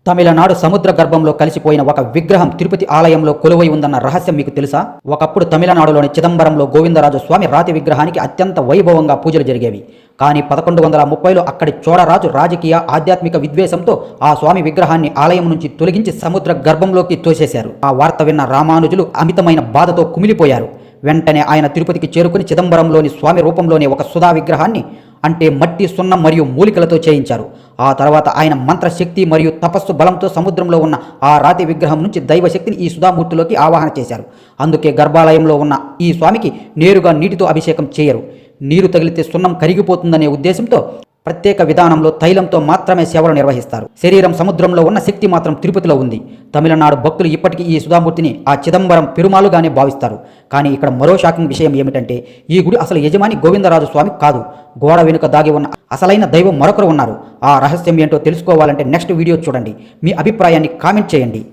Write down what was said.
తమిళనాడు సముద్ర గర్భంలో కలిసిపోయిన ఒక విగ్రహం తిరుపతి ఆలయంలో కొలువై ఉందన్న రహస్యం మీకు తెలుసా? ఒకప్పుడు తమిళనాడులోని చిదంబరంలో గోవిందరాజు స్వామి రాతి విగ్రహానికి అత్యంత వైభవంగా పూజలు జరిగేవి. కానీ 1130లో అక్కడి చోళరాజు రాజకీయ ఆధ్యాత్మిక విద్వేషంతో ఆ స్వామి విగ్రహాన్ని ఆలయం నుంచి తొలగించి సముద్ర గర్భంలోకి తోసేశారు. ఆ వార్త విన్న రామానుజులు అమితమైన బాధతో కుమిలిపోయారు. వెంటనే ఆయన తిరుపతికి చేరుకుని చిదంబరంలోని స్వామి రూపంలోనే ఒక సుధా విగ్రహాన్ని, అంటే మట్టి, సున్నం మరియు మూలికలతో చేయించారు. ఆ తర్వాత ఆయన మంత్రశక్తి మరియు తపస్సు బలంతో సముద్రంలో ఉన్న ఆ రాతి విగ్రహం నుంచి దైవశక్తిని ఈ సుధామూర్తిలోకి ఆవాహన చేశారు. అందుకే గర్భాలయంలో ఉన్న ఈ స్వామికి నేరుగా నీటితో అభిషేకం చేయరు. నీరు తగిలితే సున్నం కరిగిపోతుందనే ఉద్దేశంతో ప్రత్యేక విధానంలో తైలంతో మాత్రమే సేవలు నిర్వహిస్తారు. శరీరం సముద్రంలో ఉన్న శక్తి మాత్రం తిరుపతిలో ఉంది. తమిళనాడు భక్తులు ఇప్పటికీ ఈ సుధామూర్తిని ఆ చిదంబరం పెరుమాలుగానే భావిస్తారు. కానీ ఇక్కడ మరో షాకింగ్ విషయం ఏమిటంటే, ఈ గుడి అసలు యజమాని గోవిందరాజు స్వామి కాదు. గోడ వెనుక దాగి ఉన్న అసలైన దైవం మరొకరు ఉన్నారు. ఆ రహస్యం ఏంటో తెలుసుకోవాలంటే నెక్స్ట్ వీడియో చూడండి. మీ అభిప్రాయాన్ని కామెంట్ చేయండి.